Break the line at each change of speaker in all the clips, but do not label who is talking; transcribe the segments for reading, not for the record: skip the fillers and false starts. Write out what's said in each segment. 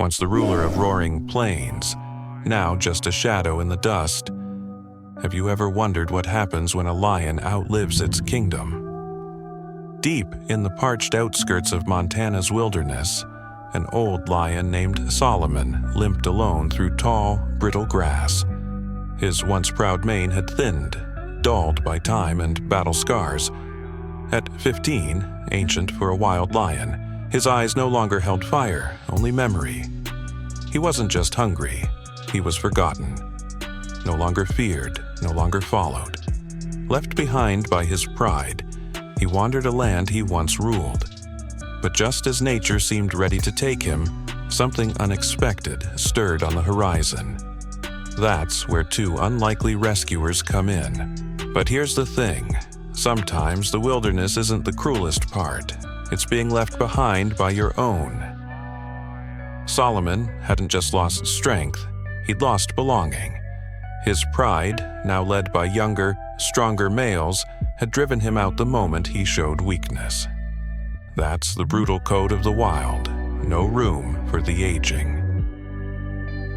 once the ruler of roaring plains, now just a shadow in the dust. Have you ever wondered what happens when a lion outlives its kingdom? Deep in the parched outskirts of Montana's wilderness, an old lion named Solomon limped alone through tall, brittle grass. His once proud mane had thinned, dulled by time and battle scars. At 15, ancient for a wild lion, his eyes no longer held fire, only memory. He wasn't just hungry, he was forgotten. No longer feared, no longer followed. Left behind by his pride, he wandered a land he once ruled. But just as nature seemed ready to take him, something unexpected stirred on the horizon. That's where two unlikely rescuers come in. But here's the thing. Sometimes the wilderness isn't the cruelest part. It's being left behind by your own. Solomon hadn't just lost strength, he'd lost belonging. His pride, now led by younger, stronger males, had driven him out the moment he showed weakness. That's the brutal code of the wild. No room for the aging.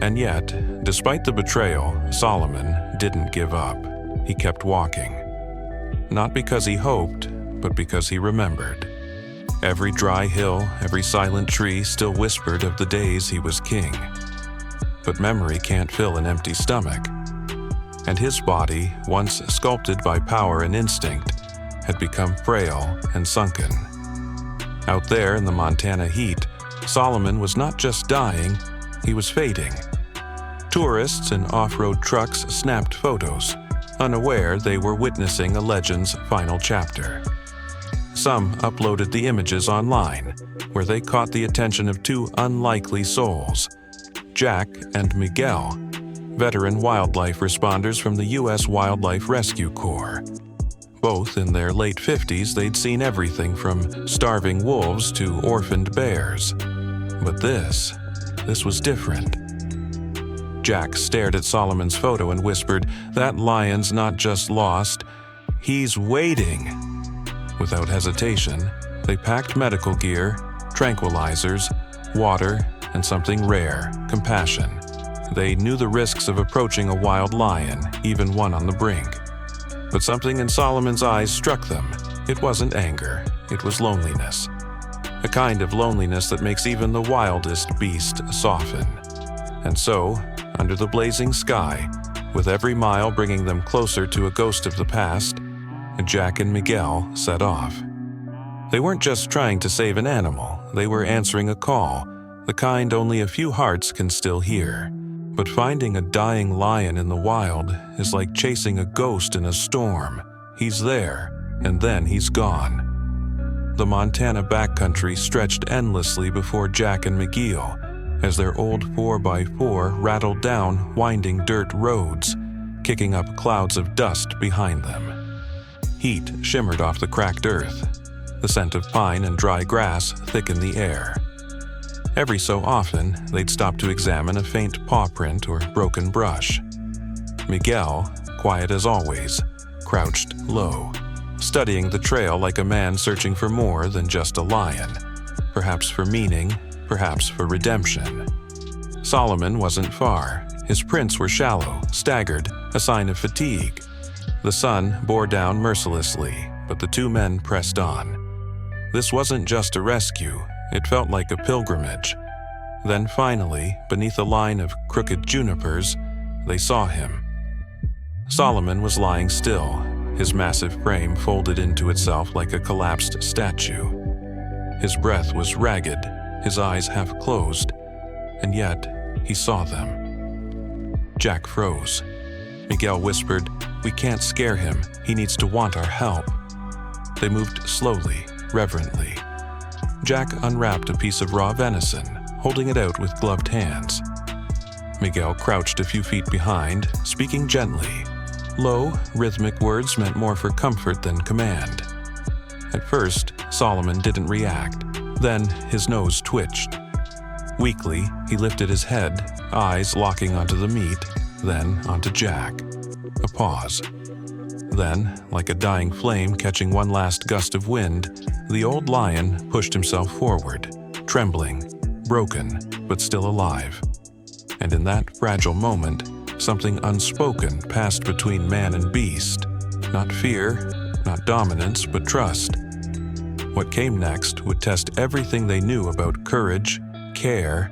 And yet, despite the betrayal, Solomon didn't give up. He kept walking. Not because he hoped, but because he remembered. Every dry hill, every silent tree still whispered of the days he was king. But memory can't fill an empty stomach. And his body, once sculpted by power and instinct, had become frail and sunken. Out there in the Montana heat, Solomon was not just dying, he was fading. Tourists and off-road trucks snapped photos, unaware they were witnessing a legend's final chapter. Some uploaded the images online, where they caught the attention of two unlikely souls, Jack and Miguel, veteran wildlife responders from the U.S. Wildlife Rescue Corps. Both in their late 50s, they'd seen everything from starving wolves to orphaned bears. But this was different. Jack stared at Solomon's photo and whispered, "That lion's not just lost, he's waiting." Without hesitation, they packed medical gear, tranquilizers, water, and something rare, compassion. They knew the risks of approaching a wild lion, even one on the brink. But something in Solomon's eyes struck them. It wasn't anger, it was loneliness. A kind of loneliness that makes even the wildest beast soften. And so, under the blazing sky, with every mile bringing them closer to a ghost of the past, Jack and Miguel set off. They weren't just trying to save an animal, they were answering a call, the kind only a few hearts can still hear. But finding a dying lion in the wild is like chasing a ghost in a storm. He's there, and then he's gone. The Montana backcountry stretched endlessly before Jack and Miguel as their old 4x4 rattled down winding dirt roads, kicking up clouds of dust behind them. Heat shimmered off the cracked earth. The scent of pine and dry grass thickened the air. Every so often, they'd stop to examine a faint paw print or broken brush. Miguel, quiet as always, crouched low, studying the trail like a man searching for more than just a lion. Perhaps for meaning, perhaps for redemption. Solomon wasn't far. His prints were shallow, staggered, a sign of fatigue. The sun bore down mercilessly, but the two men pressed on. This wasn't just a rescue. It felt like a pilgrimage. Then finally, beneath a line of crooked junipers, they saw him. Solomon was lying still, his massive frame folded into itself like a collapsed statue. His breath was ragged, his eyes half closed, and yet he saw them. Jack froze. Miguel whispered, "We can't scare him. He needs to want our help." They moved slowly, reverently. Jack unwrapped a piece of raw venison, holding it out with gloved hands. Miguel crouched a few feet behind, speaking gently. Low, rhythmic words meant more for comfort than command. At first, Solomon didn't react. Then his nose twitched. Weakly, he lifted his head, eyes locking onto the meat, then onto Jack. A pause. Then, like a dying flame catching one last gust of wind, the old lion pushed himself forward, trembling, broken, but still alive. And in that fragile moment, something unspoken passed between man and beast. Not fear, not dominance, but trust. What came next would test everything they knew about courage, care,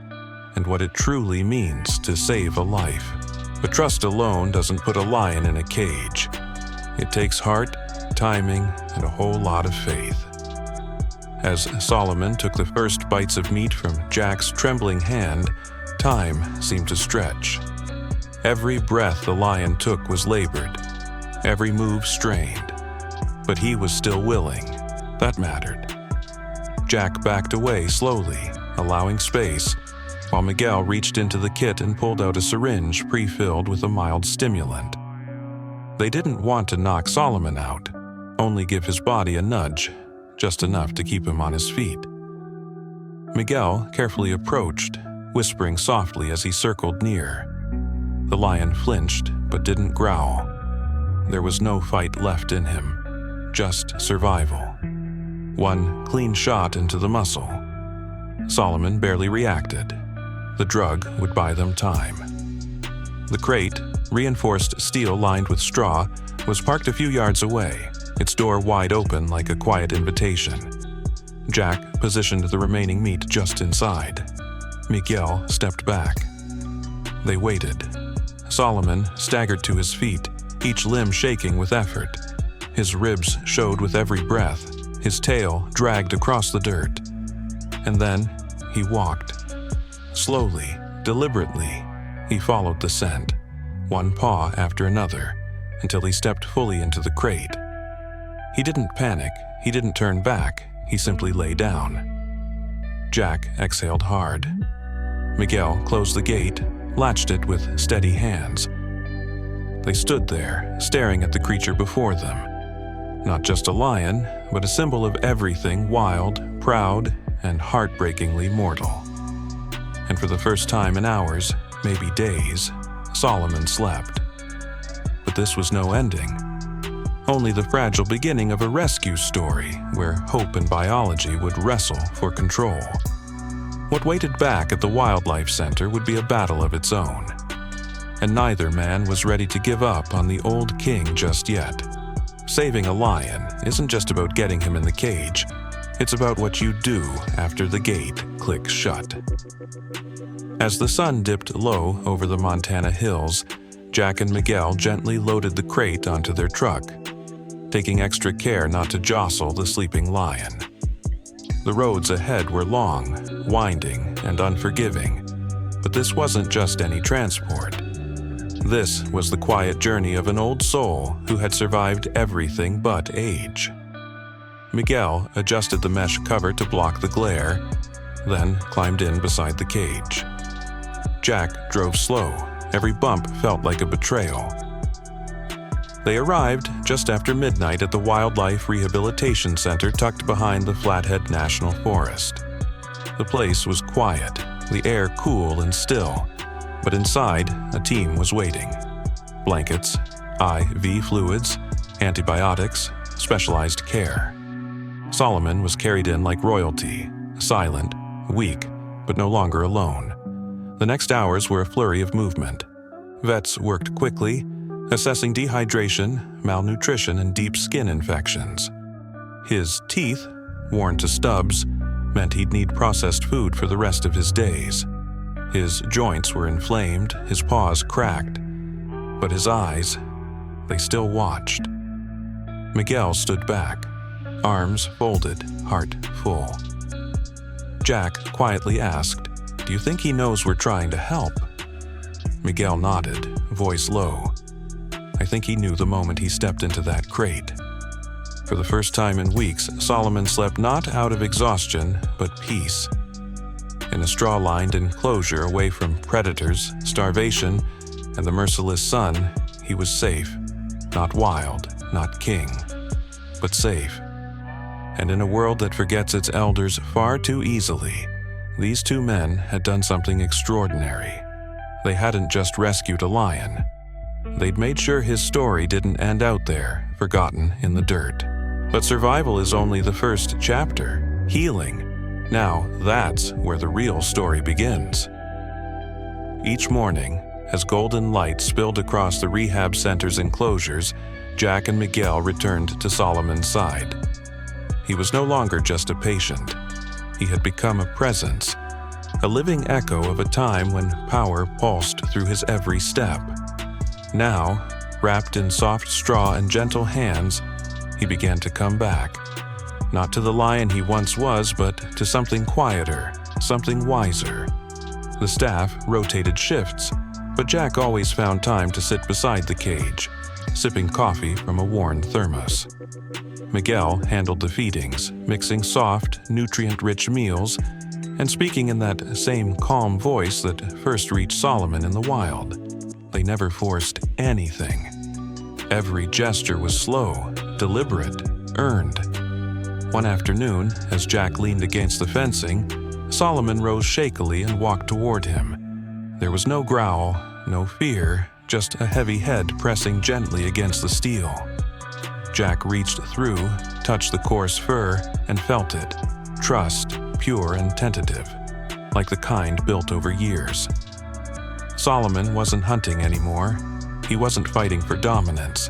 and what it truly means to save a life. But trust alone doesn't put a lion in a cage. It takes heart, timing, and a whole lot of faith. As Solomon took the first bites of meat from Jack's trembling hand, time seemed to stretch. Every breath the lion took was labored, every move strained. But he was still willing. That mattered. Jack backed away slowly, allowing space, while Miguel reached into the kit and pulled out a syringe pre-filled with a mild stimulant. They didn't want to knock Solomon out, only give his body a nudge, just enough to keep him on his feet. Miguel carefully approached, whispering softly as he circled near. The lion flinched, but didn't growl. There was no fight left in him, just survival. One clean shot into the muscle. Solomon barely reacted. The drug would buy them time. The crate, reinforced steel lined with straw, was parked a few yards away, its door wide open like a quiet invitation. Jack positioned the remaining meat just inside. Miguel stepped back. They waited. Solomon staggered to his feet, each limb shaking with effort. His ribs showed with every breath, his tail dragged across the dirt. And then he walked. Slowly, deliberately, he followed the scent, one paw after another, until he stepped fully into the crate. He didn't panic, he didn't turn back, he simply lay down. Jack exhaled hard. Miguel closed the gate, latched it with steady hands. They stood there, staring at the creature before them. Not just a lion, but a symbol of everything wild, proud, and heartbreakingly mortal. And for the first time in hours, maybe days, Solomon slept. But this was no ending. Only the fragile beginning of a rescue story where hope and biology would wrestle for control. What waited back at the Wildlife Center would be a battle of its own. And neither man was ready to give up on the old king just yet. Saving a lion isn't just about getting him in the cage. It's about what you do after the gate clicks shut. As the sun dipped low over the Montana hills, Jack and Miguel gently loaded the crate onto their truck, taking extra care not to jostle the sleeping lion. The roads ahead were long, winding, and unforgiving, but this wasn't just any transport. This was the quiet journey of an old soul who had survived everything but age. Miguel adjusted the mesh cover to block the glare, then climbed in beside the cage. Jack drove slow. Every bump felt like a betrayal. They arrived just after midnight at the Wildlife Rehabilitation Center tucked behind the Flathead National Forest. The place was quiet, the air cool and still, but inside, a team was waiting. Blankets, IV fluids, antibiotics, specialized care. Solomon was carried in like royalty, silent, weak, but no longer alone. The next hours were a flurry of movement. Vets worked quickly, assessing dehydration, malnutrition, and deep skin infections. His teeth, worn to stubs, meant he'd need processed food for the rest of his days. His joints were inflamed, his paws cracked, but his eyes, they still watched. Miguel stood back, arms folded, heart full. Jack quietly asked, "Do you think he knows we're trying to help?" Miguel nodded, voice low. I think he knew the moment he stepped into that crate. For the first time in weeks, Solomon slept not out of exhaustion, but peace. In a straw-lined enclosure away from predators, starvation, and the merciless sun, he was safe. Not wild, not king, but safe. And in a world that forgets its elders far too easily, these two men had done something extraordinary. They hadn't just rescued a lion. They'd made sure his story didn't end out there, forgotten in the dirt. But survival is only the first chapter. Healing, Now that's where the real story begins. Each morning, as golden light spilled across the rehab center's enclosures, Jack and Miguel returned to Solomon's side. He was no longer just a patient. He had become a presence, a living echo of a time when power pulsed through his every step. Now, wrapped in soft straw and gentle hands, he began to come back. Not to the lion he once was, but to something quieter, something wiser. The staff rotated shifts, but Jack always found time to sit beside the cage, sipping coffee from a worn thermos. Miguel handled the feedings, mixing soft, nutrient-rich meals and speaking in that same calm voice that first reached Solomon in the wild. They never forced anything. Every gesture was slow, deliberate, earned. One afternoon, as Jack leaned against the fencing, Solomon rose shakily and walked toward him. There was no growl, no fear, just a heavy head pressing gently against the steel. Jack reached through, touched the coarse fur, and felt it. Trust, pure and tentative, like the kind built over years. Solomon wasn't hunting anymore. He wasn't fighting for dominance.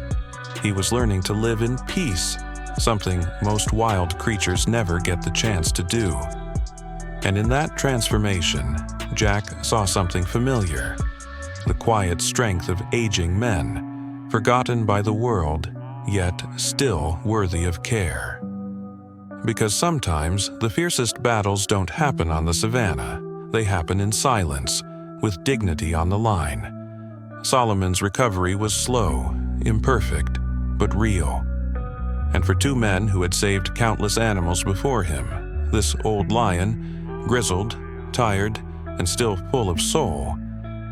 He was learning to live in peace, something most wild creatures never get the chance to do. And in that transformation, Jack saw something familiar. The quiet strength of aging men, forgotten by the world, yet still worthy of care. Because sometimes the fiercest battles don't happen on the savannah. They happen in silence, with dignity on the line. Solomon's recovery was slow, imperfect, but real. And for two men who had saved countless animals before him, this old lion, grizzled, tired, and still full of soul,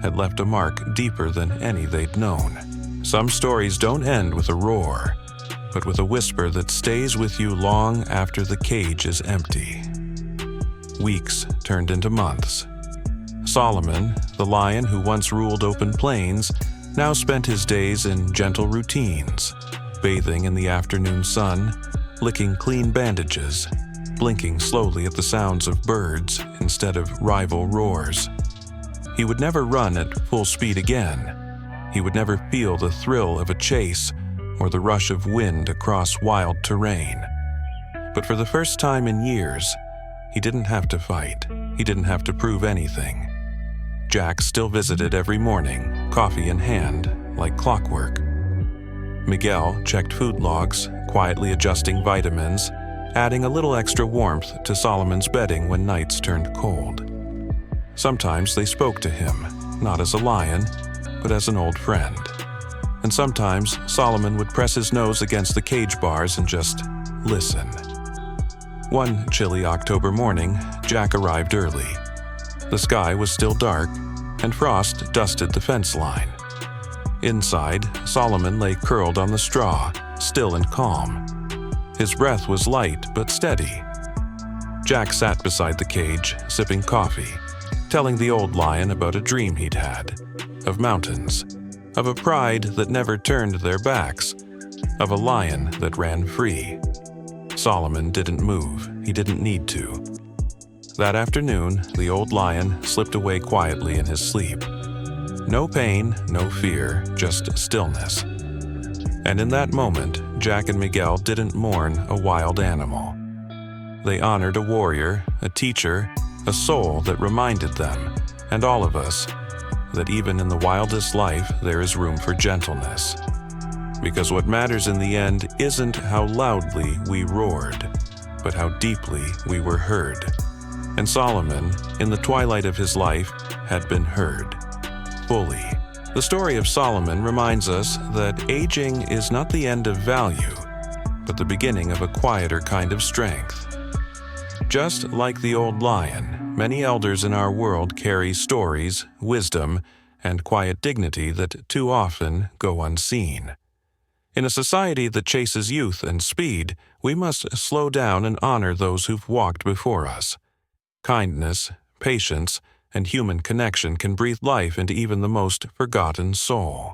had left a mark deeper than any they'd known. Some stories don't end with a roar, but with a whisper that stays with you long after the cage is empty. Weeks turned into months. Solomon, the lion who once ruled open plains, now spent his days in gentle routines, bathing in the afternoon sun, licking clean bandages, blinking slowly at the sounds of birds instead of rival roars. He would never run at full speed again. He would never feel the thrill of a chase or the rush of wind across wild terrain. But for the first time in years, he didn't have to fight. He didn't have to prove anything. Jack still visited every morning, coffee in hand, like clockwork. Miguel checked food logs, quietly adjusting vitamins, adding a little extra warmth to Solomon's bedding when nights turned cold. Sometimes they spoke to him, not as a lion, but as an old friend. And sometimes Solomon would press his nose against the cage bars and just listen. One chilly October morning, Jack arrived early. The sky was still dark, and frost dusted the fence line. Inside, Solomon lay curled on the straw, still and calm. His breath was light but steady. Jack sat beside the cage, sipping coffee, telling the old lion about a dream he'd had, of mountains, of a pride that never turned their backs, of a lion that ran free. Solomon didn't move. He didn't need to. That afternoon, the old lion slipped away quietly in his sleep. No pain, no fear, just stillness. And in that moment, Jack and Miguel didn't mourn a wild animal. They honored a warrior, a teacher, a soul that reminded them, and all of us, that even in the wildest life there is room for gentleness. Because what matters in the end isn't how loudly we roared, but how deeply we were heard. And Solomon, in the twilight of his life, had been heard. Fully. The story of Solomon reminds us that aging is not the end of value, but the beginning of a quieter kind of strength. Just like the old lion, many elders in our world carry stories, wisdom, and quiet dignity that too often go unseen. In a society that chases youth and speed, we must slow down and honor those who've walked before us. Kindness, patience, and human connection can breathe life into even the most forgotten soul.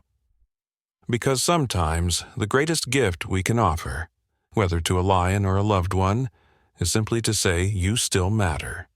Because sometimes the greatest gift we can offer, whether to a lion or a loved one, is simply to say you still matter.